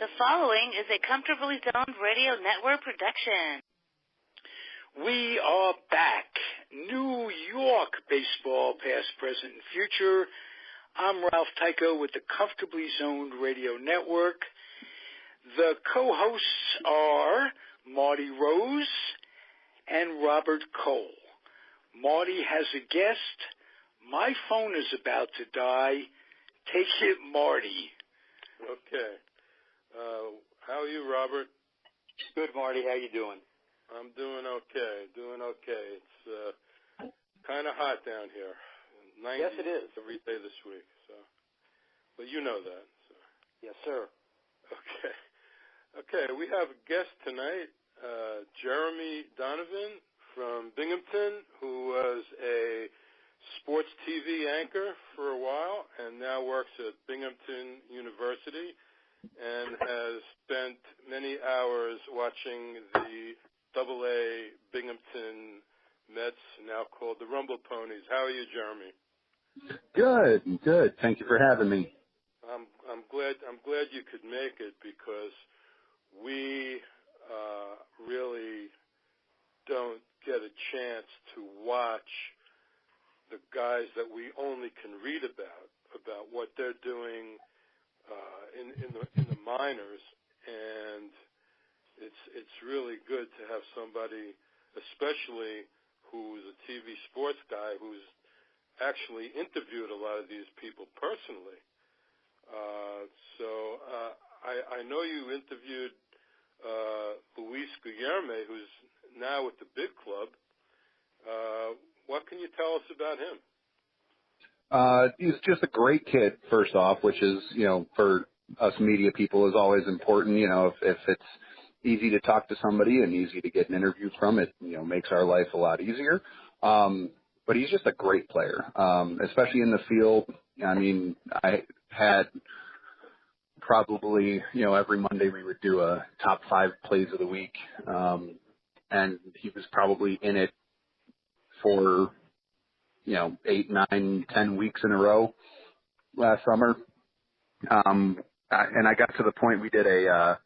The following is a Comfortably Zoned Radio Network production. We are back. New York baseball, past, present, and future. I'm Ralph Tycho with the Comfortably Zoned Radio Network. The co-hosts are Marty Rose and Robert Cole. Marty has a guest. My phone is about to die. Take it, Marty. Okay. How are you, Robert? Good, Marty. How you doing? I'm doing okay. It's kind of hot down here. 90 yes, it is. Every day this week. So, but you know that. So. Yes, sir. Okay. We have a guest tonight, Jeremy Donovan from Binghamton, who was a sports TV anchor for a while and now works at Binghamton University and has spent many hours watching the AA Binghamton Mets, now called the Rumble Ponies. How are you, Jeremy? Good. Thank you for having me. I'm glad you could make it because we really don't get a chance to watch the guys that we only can read about what they're doing in the minors, and it's really good to have somebody, especially who's a TV sports guy, who's actually interviewed a lot of these people personally. I know you interviewed Luis Guillerme, who's now with the big club. What can you tell us about him? He's just a great kid, first off, which is, for us media people is always important. If it's easy to talk to somebody and easy to get an interview from, it, makes our life a lot easier. But he's just a great player, especially in the field. I mean, I had probably, every Monday we would do a top 5 plays of the week. And he was probably in it for 8, 9, 10 weeks in a row last summer. And I got to the point we did a,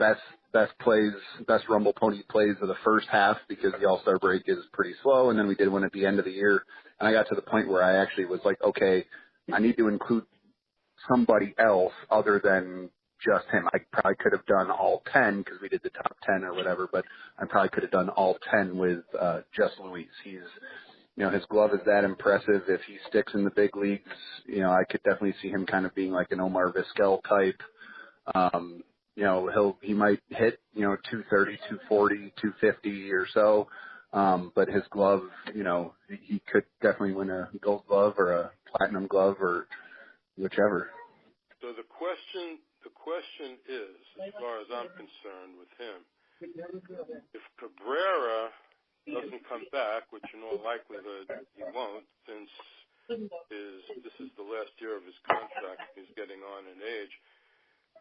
best Rumble Pony plays of the first half because the All-Star break is pretty slow. And then we did one at the end of the year. And I got to the point where I actually was like, okay, I need to include somebody else other than just him. I probably could have done all 10 because we did the top 10 or whatever, but I probably could have done all 10 with just Luis. He's, his glove is that impressive. If he sticks in the big leagues, I could definitely see him kind of being like an Omar Vizquel type. He might hit, 230, 240, 250 or so. But his glove, he could definitely win a gold glove or a platinum glove or whichever. So the question is, as far as I'm concerned with him, if Cabrera doesn't come back, which in all likelihood he won't, since this is the last year of his contract, he's getting on in age,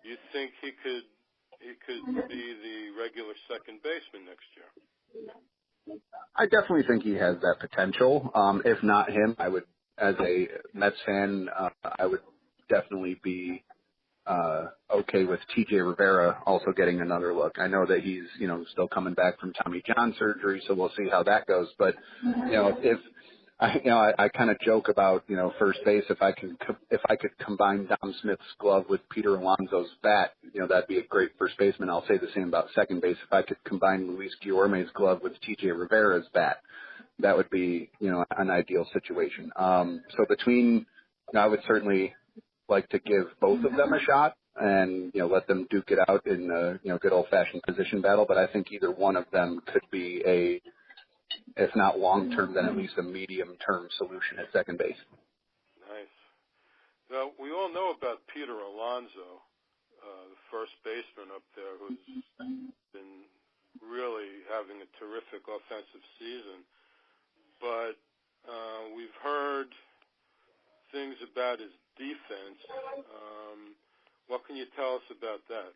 you think he could be the regular second baseman next year? I definitely think he has that potential. If not him, I would, as a Mets fan, I would definitely be okay with TJ Rivera also getting another look. I know that he's, still coming back from Tommy John surgery, so we'll see how that goes. But, if I kind of joke about, first base, if I could combine Dom Smith's glove with Peter Alonso's bat, that'd be a great first baseman. I'll say the same about second base. If I could combine Luis Guillerme's glove with TJ Rivera's bat, that would be, an ideal situation. So between, I would certainly like to give both of them a shot and, let them duke it out in a, good old-fashioned position battle. But I think either one of them could be a, if not long-term, then at least a medium-term solution at second base. Nice. Now, we all know about Peter Alonso, the first baseman up there, who's been really having a terrific offensive season. But we've heard things about his defense. What can you tell us about that?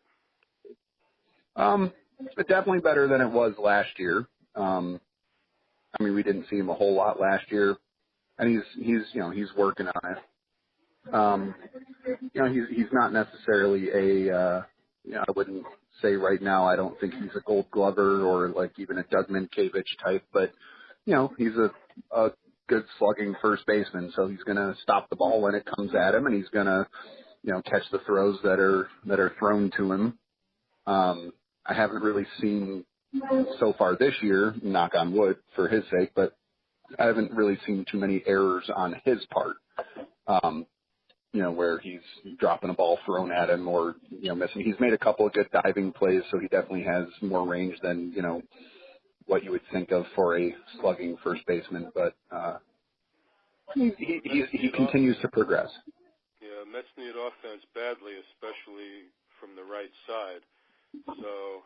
It's definitely better than it was last year. We didn't see him a whole lot last year, and he's working on it. He's not necessarily I wouldn't say right now I don't think he's a Gold Glover or like even a Doug Minkiewicz type, but he's a good slugging first baseman, so he's going to stop the ball when it comes at him, and he's going to catch the throws that are thrown to him. I haven't really seen so far this year, knock on wood for his sake, but I haven't really seen too many errors on his part. Where he's dropping a ball thrown at him or, missing. He's made a couple of good diving plays, so he definitely has more range than, what you would think of for a slugging first baseman. But he continues to progress. Yeah, Mets need offense badly, especially from the right side. So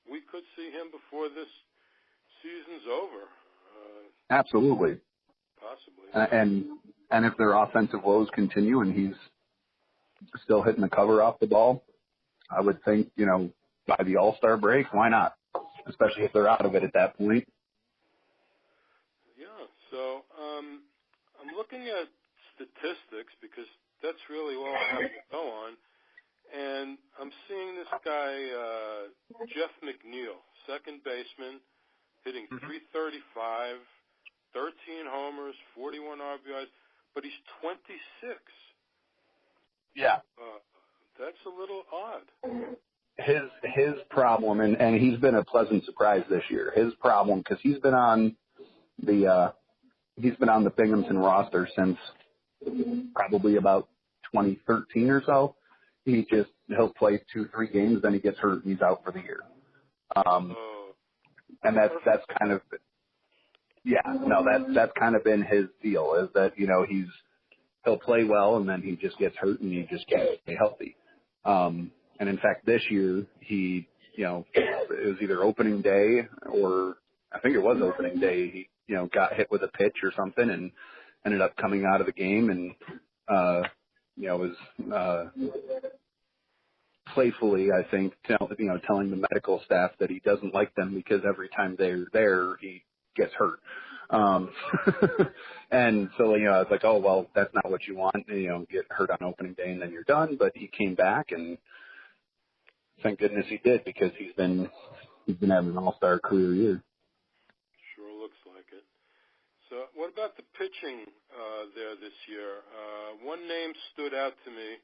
we could see him before this season's over. Absolutely. Possibly. And if their offensive woes continue and he's still hitting the cover off the ball, I would think, by the All-Star break, why not? Especially if they're out of it at that point. Yeah, so I'm looking at statistics because that's really all I have to go on. And I'm seeing this guy, Jeff McNeil, second baseman, hitting .335, 13 homers, 41 RBIs, but he's 26. Yeah. That's a little odd. His problem, and he's been a pleasant surprise this year. His problem, because he's been on the Binghamton roster since probably about 2013 or so. He'll play 2-3 games, then he gets hurt and he's out for the year. And that's kind of that's kind of been his deal, is that he'll play well and then he just gets hurt and he just can't stay healthy. And in fact, this year it was either opening day or I think it was opening day. He got hit with a pitch or something and ended up coming out of the game and was playfully, I think, telling the medical staff that he doesn't like them because every time they're there, he gets hurt. And so, I was like, oh, well, that's not what you want, get hurt on opening day and then you're done. But he came back and thank goodness he did, because he's been having an all-star career year. Sure looks like it. So what about the pitching there this year? One name stood out to me,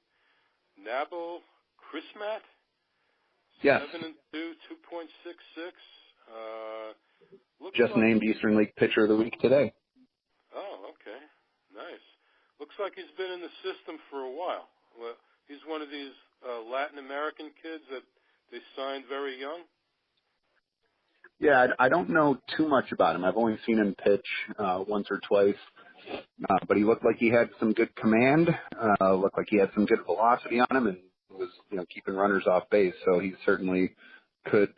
Nabil Chrismat. Yes. 7-2, 2.66. Just named Eastern League Pitcher of the Week today. Oh, okay. Nice. Looks like he's been in the system for a while. Well, he's one of these Latin American kids that they signed very young. Yeah, I don't know too much about him. I've only seen him pitch once or twice, but he looked like he had some good command. Looked like he had some good velocity on him, and was keeping runners off base. So he certainly could.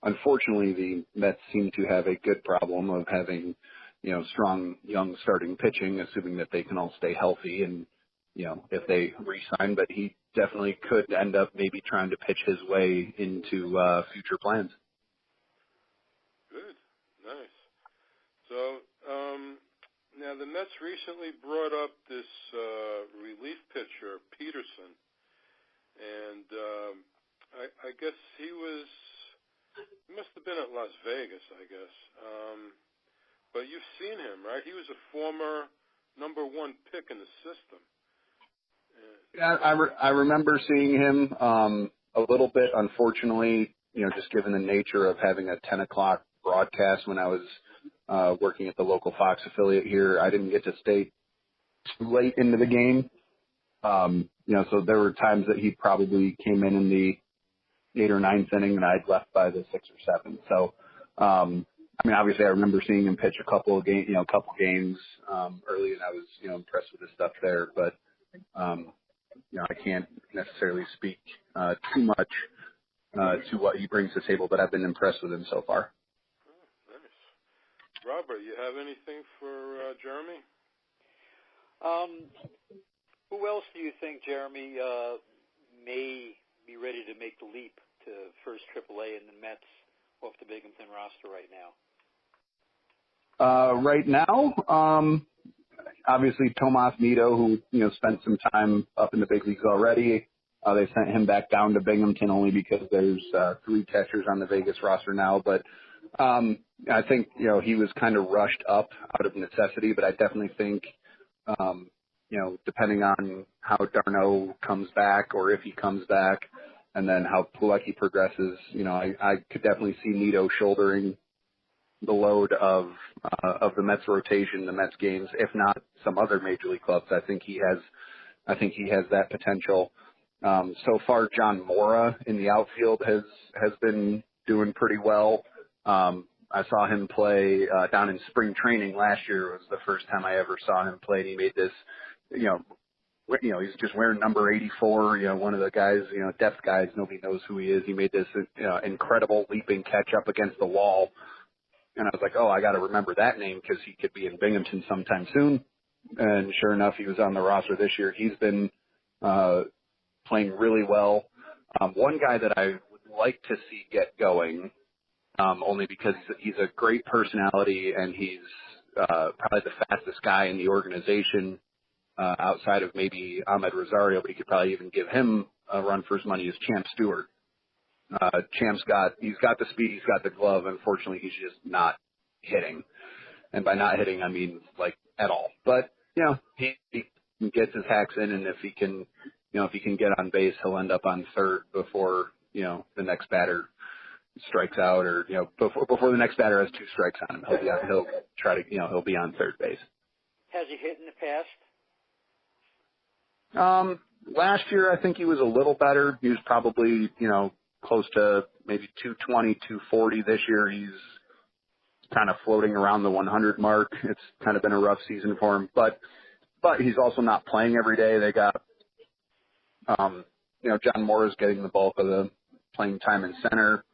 Unfortunately, the Mets seem to have a good problem of having strong young starting pitching, assuming that they can all stay healthy and if they re-sign. But he definitely could end up maybe trying to pitch his way into future plans. Good. Nice. So now the Mets recently brought up this relief pitcher, Peterson, and I guess he must have been at Las Vegas, I guess. But you've seen him, right? He was a former number 1 pick in the system. Yeah, I remember seeing him a little bit. Unfortunately, just given the nature of having a 10 o'clock broadcast when I was working at the local Fox affiliate here, I didn't get to stay too late into the game. So there were times that he probably came in the 8th or 9th inning, and I'd left by the 6th or 7th. So, obviously, I remember seeing him pitch a couple games early, and I was impressed with his stuff there. But I can't necessarily speak too much to what he brings to the table, but I've been impressed with him so far. Oh, nice. Robert, you have anything for Jeremy? Who else do you think, Jeremy, may be ready to make the leap to first AAA in the Mets off the Binghamton roster right now? Right now, obviously Tomas Nido, who spent some time up in the big leagues already. They sent him back down to Binghamton only because there's 3 catchers on the Vegas roster now. But I think, he was kind of rushed up out of necessity, but I definitely think, depending on how Darno comes back or if he comes back and then how Pulecki progresses, I could definitely see Nito shouldering the load of the Mets rotation, the Mets games, if not some other major league clubs. I think he has that potential. So far, John Mora in the outfield has been doing pretty well. I saw him play down in spring training last year. It was the first time I ever saw him play. And he made this, he's just wearing number 84. One of the guys, depth guys. Nobody knows who he is. He made this incredible leaping catch up against the wall. And I was like, oh, I got to remember that name because he could be in Binghamton sometime soon. And sure enough, he was on the roster this year. He's been playing really well. One guy that I would like to see get going, only because he's a great personality and he's probably the fastest guy in the organization outside of maybe Ahmed Rosario, but he could probably even give him a run for his money, is Champ Stewart. He's got the speed, he's got the glove. Unfortunately, he's just not hitting. And by not hitting, I mean like at all. But, he gets his hacks in, and if he can get on base, he'll end up on third before, the next batter strikes out, or, before the next batter has 2 strikes on him. He'll try to, he'll be on third base. Has he hit in the past? Last year, I think he was a little better. He was probably, close to maybe 220, 240. This year, he's kind of floating around the 100 mark. It's kind of been a rough season for him, but he's also not playing every day. They got, John Mora's getting the bulk of the playing time in center.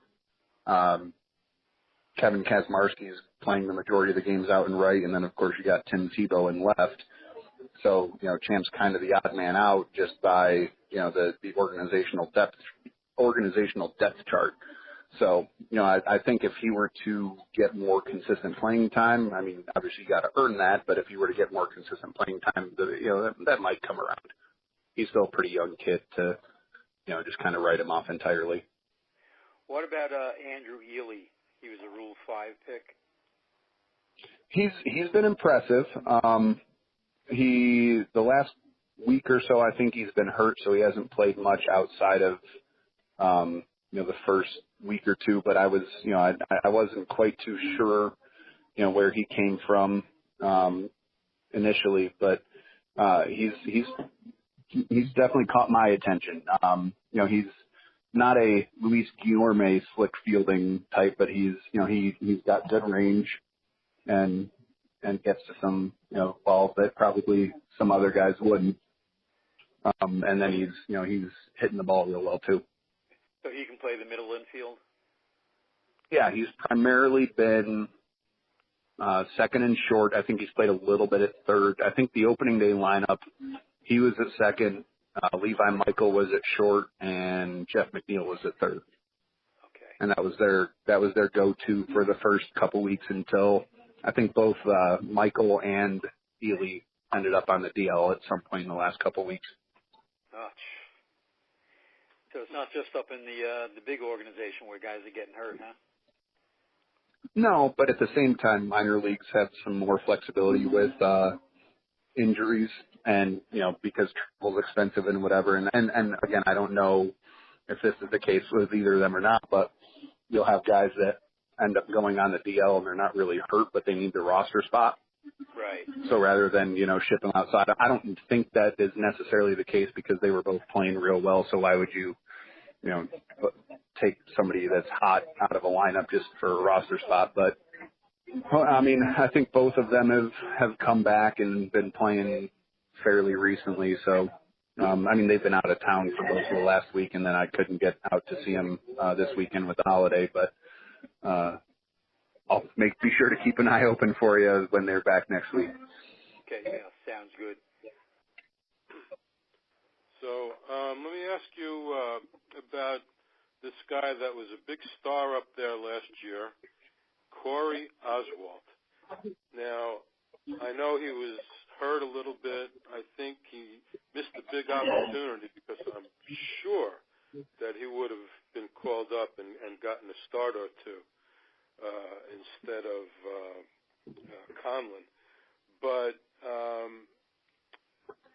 Kevin Kazmarski's playing the majority of the games out in right, and then of course you got Tim Tebow in left. So, Champ's kind of the odd man out just by, the organizational depth chart. So, I think if he were to get more consistent playing time, I mean, obviously you got to earn that, but if he were to get more consistent playing time, that might come around. He's still a pretty young kid to, just kind of write him off entirely. What about Andrew Ely? He was a Rule 5 pick. He's been impressive. The last week or so, I think he's been hurt, so he hasn't played much outside of, the first week or two. But I was, I wasn't quite too sure, where he came from initially. But he's definitely caught my attention. He's not a Luis Guillorme slick fielding type, but he's got good range and gets to some, balls that probably some other guys wouldn't. And then he's hitting the ball real well too. So he can play the middle infield? Yeah, he's primarily been second and short. I think he's played a little bit at third. I think the opening day lineup, he was at second, Levi Michael was at short, and Jeff McNeil was at third. Okay. And that was their go-to for the first couple weeks until I think both Michael and Ely ended up on the DL at some point in the last couple weeks. Oh, so it's not just up in the big organization where guys are getting hurt, huh? No, but at the same time, minor leagues have some more flexibility with injuries, and because travel's expensive and whatever. And again, I don't know if this is the case with either of them or not, but you'll have guys that end up going on the DL and they're not really hurt, but they need the roster spot. Right. So rather than, ship them outside, I don't think that is necessarily the case because they were both playing real well. So why would you, take somebody that's hot out of a lineup just for a roster spot? But I mean, I think both of them have come back and been playing fairly recently. So, I mean, they've been out of town for most of the last week, and then I couldn't get out to see them this weekend with the holiday. But I'll be sure to keep an eye open for you when they're back next week. Okay, yeah, sounds good. So let me ask you about this guy that was a big star up there last year, Corey Oswalt. Now, I know he was hurt a little bit. I think he missed a big opportunity because I'm sure that he would have been called up and gotten a start or two instead of Conlon. But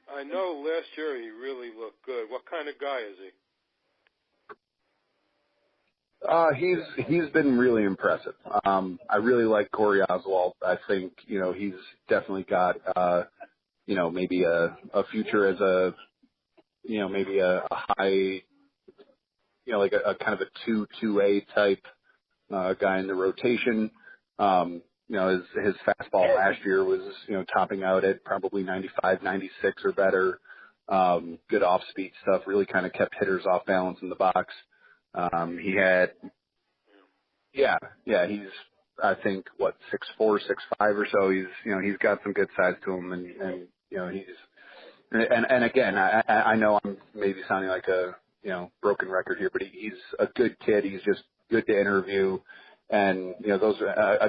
I know last year he really looked good. What kind of guy is he? He's been really impressive. I really like Corey Oswald. I think, he's definitely got, maybe a future as maybe a high, like a kind of a 2-2A type, guy in the rotation. His fastball last year was, topping out at probably 95, 96 or better. Good off-speed stuff, really kind of kept hitters off balance in the box. He had, he's, I think, 6'4", 6'5" or so. He's got some good size to him, and and again, I know I'm maybe sounding like a, broken record here, but he's a good kid. He's just good to interview. And, those are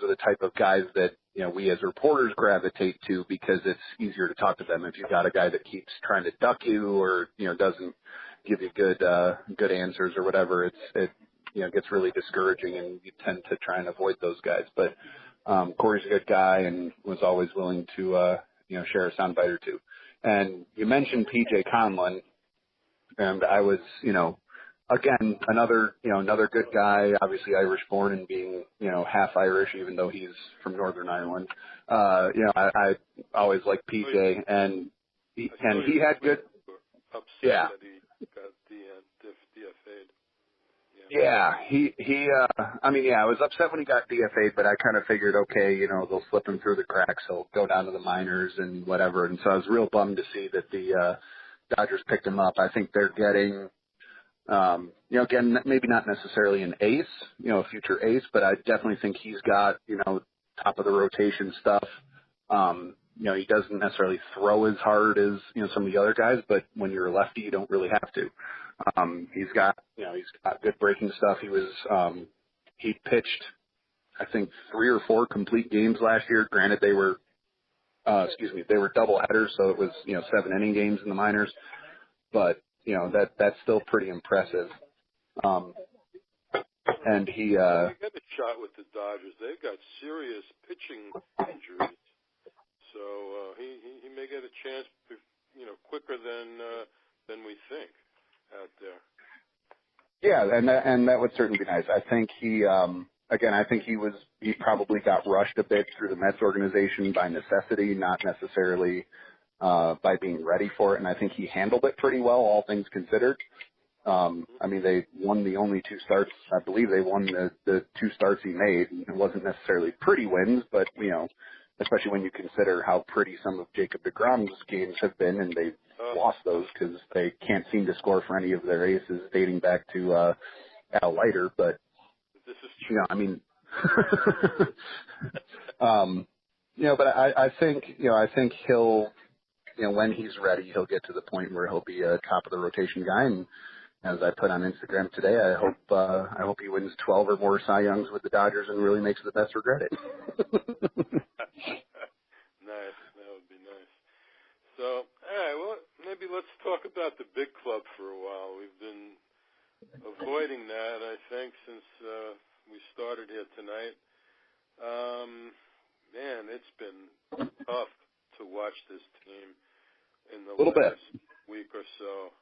the type of guys that, we as reporters gravitate to because it's easier to talk to them. If you've got a guy that keeps trying to duck you or, doesn't give you good answers or whatever, it gets really discouraging, and you tend to try and avoid those guys. But, Corey's a good guy and was always willing to, share a soundbite or two. And you mentioned PJ Conlon, and I was, again, another good guy, obviously Irish born and being, half Irish, even though he's from Northern Ireland. I always liked PJ, and he had good. Upset that he got DFA'd. I was upset when he got DFA'd, but I kind of figured, okay, they'll slip him through the cracks. He'll go down to the minors and whatever. And so I was real bummed to see that the Dodgers picked him up. I think they're getting, again, maybe not necessarily an ace, a future ace, but I definitely think he's got, top of the rotation stuff. He doesn't necessarily throw as hard as, some of the other guys, but when you're a lefty, you don't really have to. He's got good breaking stuff. He pitched, I think, 3 or 4 complete games last year. Granted, they were double headers, so it was, 7-inning games in the minors, but, that's still pretty impressive. And he got a shot with the Dodgers. They've got serious pitching injuries, so he may get a chance, quicker than we think out there. Yeah, and that would certainly be nice. I think he probably got rushed a bit through the Mets organization by necessity, not necessarily by being ready for it, and I think he handled it pretty well, all things considered. They won the only 2 starts. I believe they won the 2 starts he made. It wasn't necessarily pretty wins, but, especially when you consider how pretty some of Jacob deGrom's games have been, and they've lost those because they can't seem to score for any of their aces dating back to Al Leiter. But, this is true. But I think he'll, when he's ready, he'll get to the point where he'll be a top of the rotation guy. And as I put on Instagram today, I hope he wins 12 or more Cy Youngs with the Dodgers and really makes the best regret it. Nice. That would be nice. So, all right, well, maybe let's talk about the big club for a while. We've been avoiding that, I think, since we started here tonight. Man, it's been tough to watch this team in the last week or so.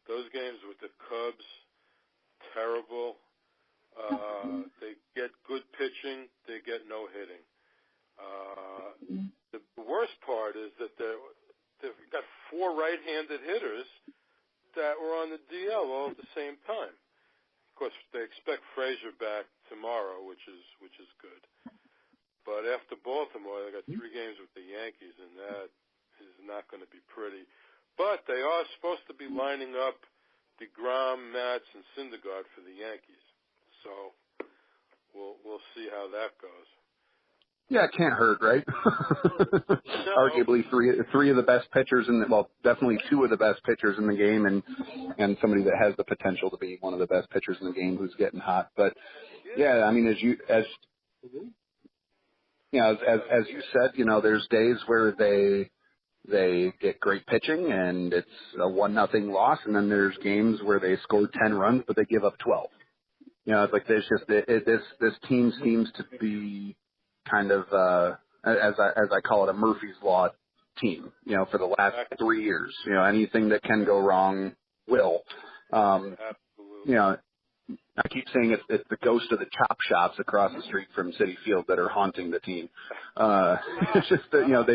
Those games with the Cubs, terrible. They get good pitching, they get no hitting. The worst part is that they've got 4 right-handed hitters that were on the DL all at the same time. Of course, they expect Frazier back tomorrow, which is good. But after Baltimore, they got 3 games with the Yankees, and that is not going to be pretty. But they are supposed to be lining up DeGrom, Matz, and Syndergaard for the Yankees. So we'll see how that goes. Yeah, it can't hurt, right? No. Arguably three of the best pitchers definitely 2 of the best pitchers in the game, and somebody that has the potential to be one of the best pitchers in the game who's getting hot. But yeah, as you said, there's days where they they get great pitching, and it's a 1-0 loss. And then there's games where they score 10 runs, but they give up 12. It's like there's just this team seems to be kind of as I call it, a Murphy's Law team. For the last 3 years, anything that can go wrong will. Absolutely. I keep saying it's the ghost of the chop shops across the street from Citi Field that are haunting the team. It's just that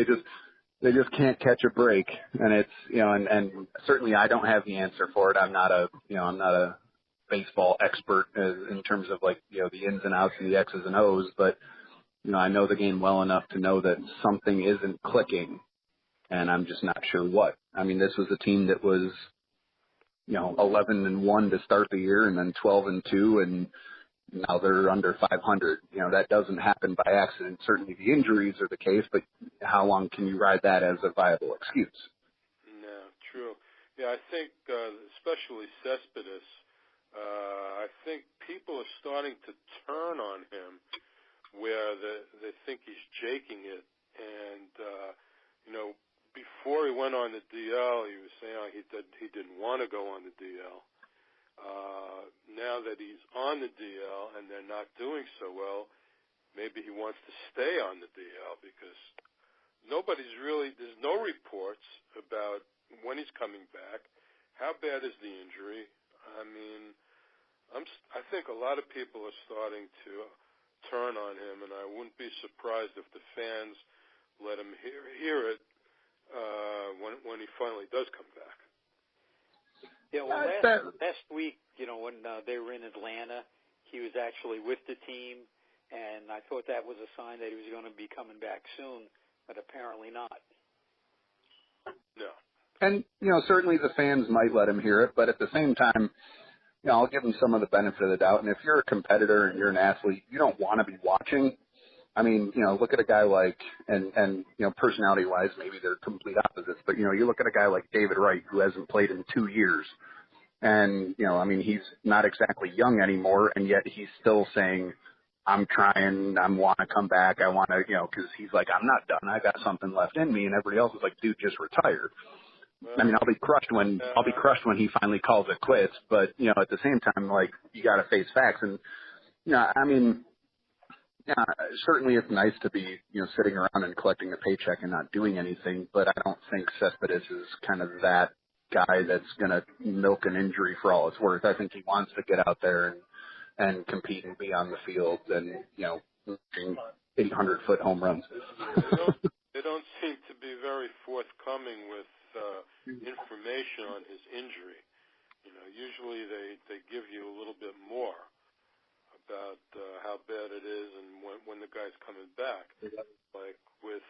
they just can't catch a break, and it's and certainly I don't have the answer for it. I'm not a baseball expert in terms of the ins and outs and the X's and O's, but I know the game well enough to know that something isn't clicking, and I'm just not sure what. I mean, this was a team that was 11-1 to start the year, and then 12-2, and now they're under 500. That doesn't happen by accident. Certainly the injuries are the case, but how long can you ride that as a viable excuse? No, true. Yeah, I think especially Cespedes, I think people are starting to turn on him where they think he's jaking it. And, before he went on the DL, he was saying he didn't want to go on the DL. Now that he's on the DL and they're not doing so well, maybe he wants to stay on the DL because there's no reports about when he's coming back. How bad is the injury? I mean, I think a lot of people are starting to turn on him, and I wouldn't be surprised if the fans let him hear it when he finally does come back. Yeah, well, last week, when they were in Atlanta, he was actually with the team, and I thought that was a sign that he was going to be coming back soon, but apparently not. No. And, certainly the fans might let him hear it, but at the same time, I'll give him some of the benefit of the doubt. And if you're a competitor and you're an athlete, you don't want to be watching. I mean, look at a guy and personality-wise, maybe they're complete opposites, but, you look at a guy like David Wright, who hasn't played in 2 years. And, he's not exactly young anymore, and yet he's still saying, I'm trying, I want to come back, I want to, because he's like, I'm not done, I got something left in me, and everybody else is like, dude, just retire. I mean, I'll be crushed when he finally calls it quits, but, at the same time, you got to face facts. And, certainly it's nice to be, sitting around and collecting a paycheck and not doing anything, but I don't think Cespedes is kind of that guy that's going to milk an injury for all it's worth. I think he wants to get out there and compete and be on the field and, 800-foot home runs. They don't seem to be very forthcoming with information on his injury. Usually they give you a little bit more about how bad it is and when the guy's coming back. Like with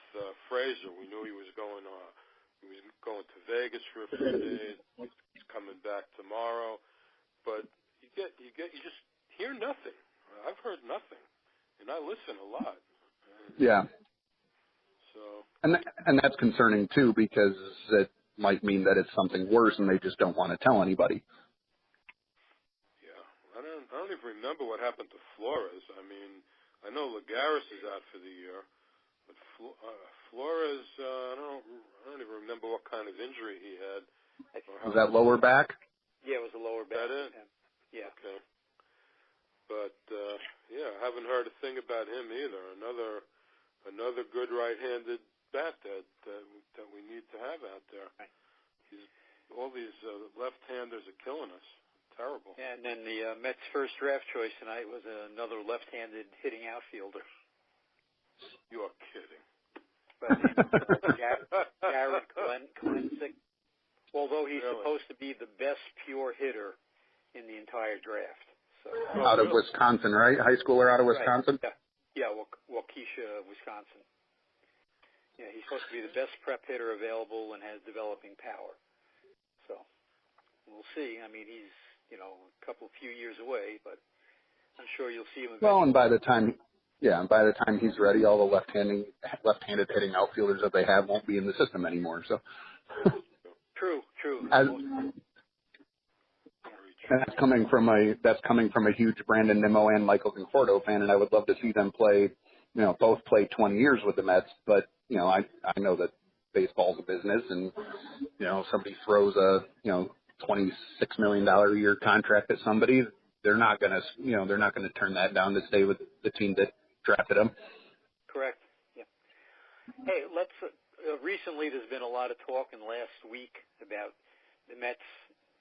Fraser, we knew he was going to Vegas for a few days. He's coming back tomorrow, but you just hear nothing. I've heard nothing, and I listen a lot. Yeah. So. And that's concerning too, because it might mean that it's something worse, and they just don't want to tell anybody. I don't even remember what happened to Flores. I mean, I know Lagares is out for the year, but Flores, I don't even remember what kind of injury he had. Was that lower back? Yeah, it was a lower back. That it? Yeah. Okay. But I haven't heard a thing about him either. Another good right-handed bat that we need to have out there. All these left-handers are killing us. Terrible. Yeah, and then the Mets' first draft choice tonight was another left-handed hitting outfielder. You're kidding. But Jared Clensick, although he's supposed to be the best pure hitter in the entire draft. So out of Wisconsin, right? High schooler out of Wisconsin? Right. Yeah, Waukesha, Wisconsin. Yeah, he's supposed to be the best prep hitter available and has developing power. So we'll see. I mean, he's a few years away, but I'm sure you'll see him eventually. Well, and by the time he's ready, all the left-handed hitting outfielders that they have won't be in the system anymore. So True. And that's coming from a huge Brandon Nimmo and Michael Conforto fan, and I would love to see them play, both play 20 years with the Mets. But I know that baseball's a business, and somebody throws a $26 million a year contract at somebody, they're not gonna turn that down to stay with the team that drafted them. Correct. Yeah. Hey, let's. Recently, there's been a lot of talk in the last week about the Mets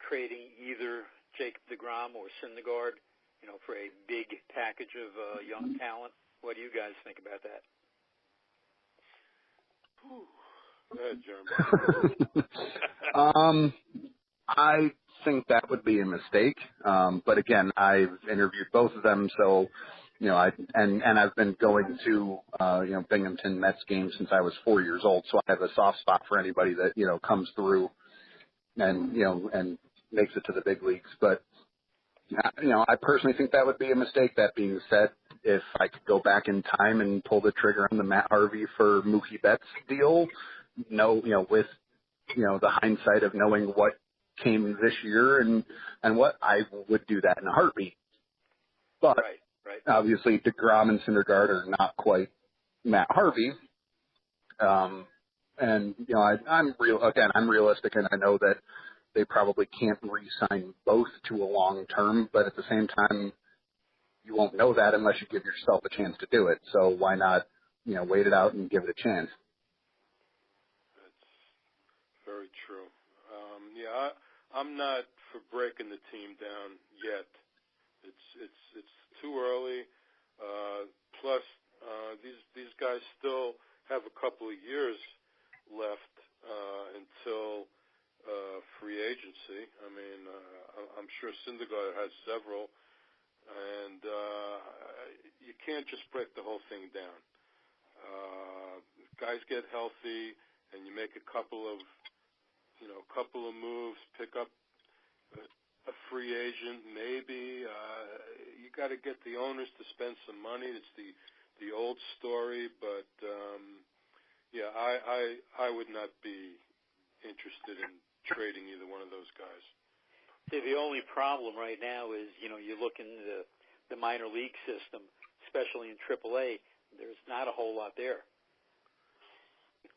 trading either Jacob deGrom or Syndergaard, for a big package of young talent. What do you guys think about that? Go ahead, Jeremy. I think that would be a mistake. But again, I've interviewed both of them, so I've been going to Binghamton Mets games since I was 4 years old, so I have a soft spot for anybody that comes through and makes it to the big leagues. But I personally think that would be a mistake. That being said, if I could go back in time and pull the trigger on the Matt Harvey for Mookie Betts deal, with the hindsight of knowing what came this year and what, I would do that in a heartbeat. But right. Obviously deGrom and Syndergaard are not quite Matt Harvey. I'm realistic, and I know that they probably can't re-sign both to a long term, but at the same time, you won't know that unless you give yourself a chance to do it. So why not, wait it out and give it a chance? That's very true. I'm not for breaking the team down yet. It's too early. Plus, these guys still have a couple of years left until free agency. I mean, I'm sure Syndergaard has several, and you can't just break the whole thing down. Guys get healthy, and you make a couple of moves, pick up a free agent, maybe. You got to get the owners to spend some money. It's the old story, but I would not be interested in trading either one of those guys. See, the only problem right now is, you look in the minor league system, especially in AAA, there's not a whole lot there.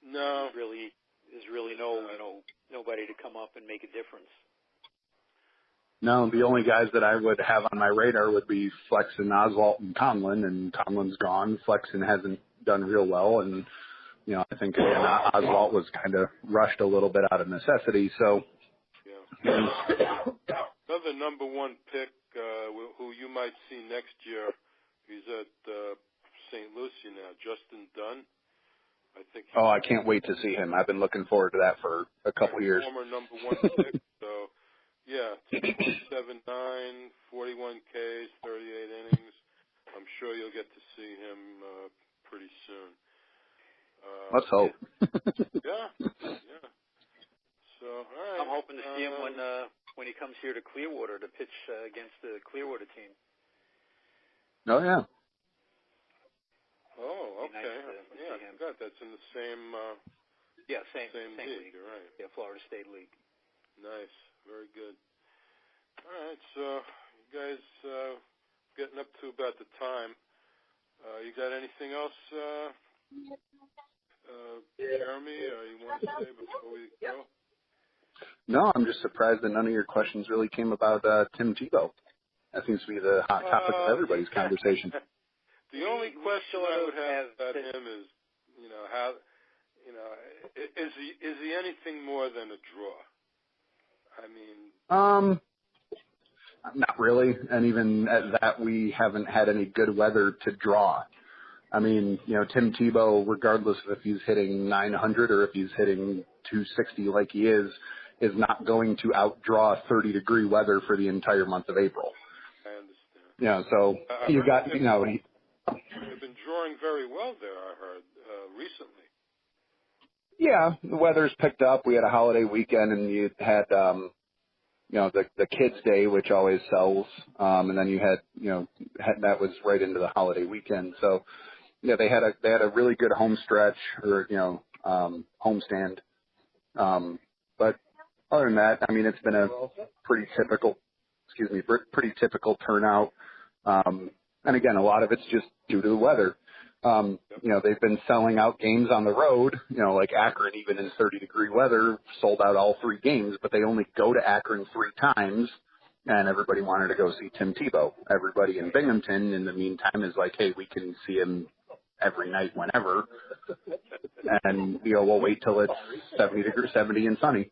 No. There's really nobody to come up and make a difference. No, the only guys that I would have on my radar would be Flexen, Oswalt, and Conlon, and Conlon's gone. Flexen hasn't done real well, and I think again, Oswalt was kind of rushed a little bit out of necessity. So, another number one pick who you might see next year. He's at St. Lucie now. Justin Dunn. I think. I can't wait to see him. I've been looking forward to that for a couple of years. Former number one pick. So, 2.79, 41 Ks, 38 innings. I'm sure you'll get to see him pretty soon. Let's hope. Yeah. So, all right. I'm hoping to see him when he comes here to Clearwater to pitch against the Clearwater team. Oh, yeah. Oh, okay. I forgot that's in the same. Same league. You're right. Yeah, Florida State League. Nice, very good. All right, so you guys getting up to about the time. You got anything else, Jeremy? You want to say before we go? No, I'm just surprised that none of your questions really came about Tim Tebow. That seems to be the hot topic of everybody's conversation. The only question I would have about him is, how, is he anything more than a draw? I mean, not really, and even at that, we haven't had any good weather to draw. I mean, Tim Tebow, regardless of if he's hitting 900 or if he's hitting 260 like he is not going to outdraw 30-degree weather for the entire month of April. I understand. So you got, They've been drawing very well there, I heard, recently. Yeah, the weather's picked up. We had a holiday weekend, and you had, the Kids' Day, which always sells, and then you had, that was right into the holiday weekend. So, they had a really good home stretch or homestand. But other than that, I mean, it's been a pretty typical turnout. And again, a lot of it's just due to the weather. They've been selling out games on the road, like Akron, even in 30-degree weather, sold out all 3 games, but they only go to Akron 3 times, and everybody wanted to go see Tim Tebow. Everybody in Binghamton, in the meantime, is like, hey, we can see him every night whenever, and, we'll wait till it's 70 and sunny.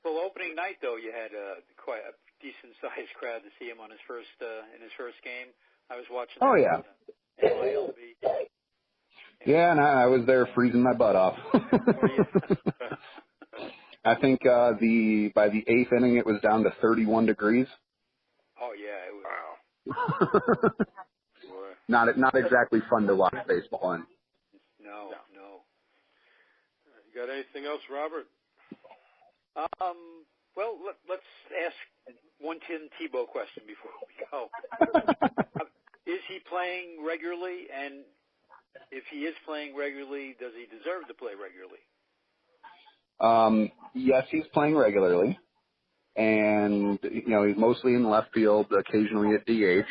Well, opening night, though, you had quite a decent-sized crowd to see him on his first in his first game. I was watching. Oh, yeah. NYLB. Yeah, and I was there freezing my butt off. I think by the 8th inning it was down to 31 degrees. Oh yeah, it was. Wow. Not exactly fun to watch baseball in. No. You got anything else, Robert? Well, let's ask one Tim Tebow question before we go. Is he playing regularly? And if he is playing regularly, does he deserve to play regularly? Yes, he's playing regularly. And, he's mostly in left field, occasionally at DH.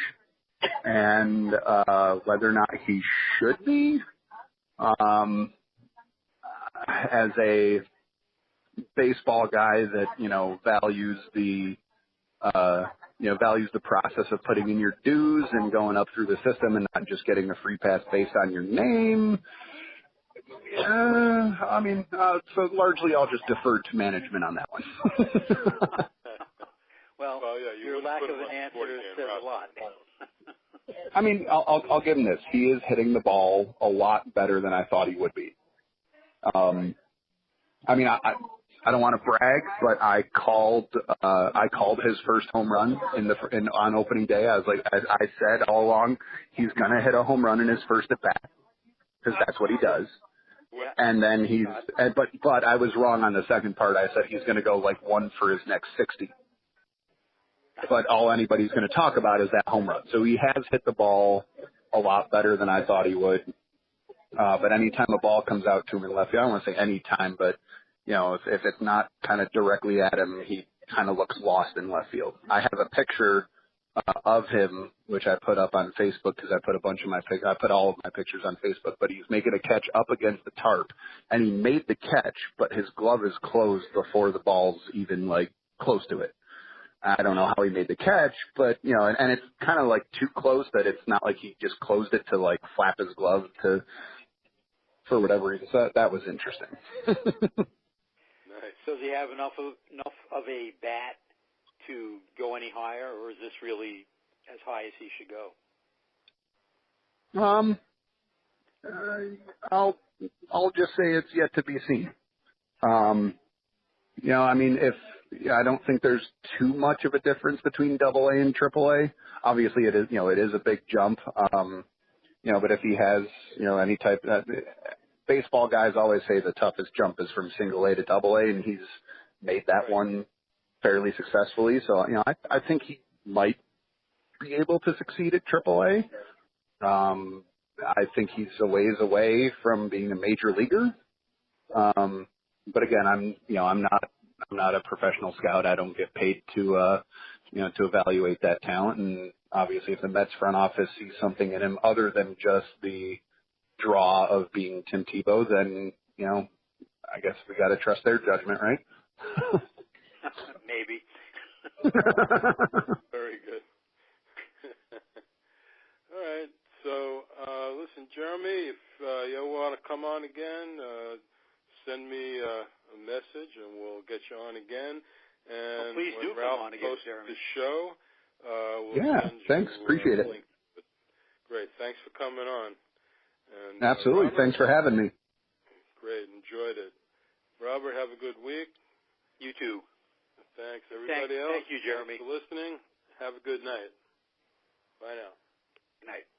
And whether or not he should be, as a baseball guy that, values the process of putting in your dues and going up through the system and not just getting a free pass based on your name. So largely I'll just defer to management on that one. well, yeah, your lack of an answer says a lot. I'll give him this. He is hitting the ball a lot better than I thought he would be. I don't want to brag, but I called his first home run on opening day. I was like, I said all along, he's gonna hit a home run in his first at bat because that's what he does. Yeah. And then but I was wrong on the second part. I said he's gonna go like 1 for his next 60. But all anybody's going to talk about is that home run. So he has hit the ball a lot better than I thought he would. But anytime a ball comes out to him in left field, I don't want to say any time, but if it's not kind of directly at him, he kind of looks lost in left field. I have a picture of him, which I put up on Facebook because I put all of my pictures on Facebook, but he's making a catch up against the tarp, and he made the catch, but his glove is closed before the ball's even like close to it. I don't know how he made the catch, but and it's kind of like too close that it's not like he just closed it to like flap his glove for whatever reason. So that was interesting. Nice. So does he have enough of a bat to go any higher, or is this really as high as he should go? I'll just say it's yet to be seen. I don't think there's too much of a difference between AA and AAA. Obviously, it is a big jump. But if he has, any type of baseball guys always say the toughest jump is from single A to AA, and he's made that one fairly successfully. So, I think he might be able to succeed at AAA. I think he's a ways away from being a major leaguer. But again, I'm not a professional scout. I don't get paid to evaluate that talent. And obviously, if the Mets front office sees something in him other than just the draw of being Tim Tebow, then, I guess we got to trust their judgment, right? Maybe. Very good. All right. So, listen, Jeremy, if you want to come on again, send me a message and we'll get you on again. And please do Ralph come on again, posts Jeremy. the show, we'll send thanks. you Appreciate it. link. Great. Thanks for coming on. And, absolutely. Robert, thanks for having me. Great. Enjoyed it. Robert, have a good week. You too. Thanks. Everybody else. Thank you, Jeremy. Thanks for listening. Have a good night. Bye now. Good night.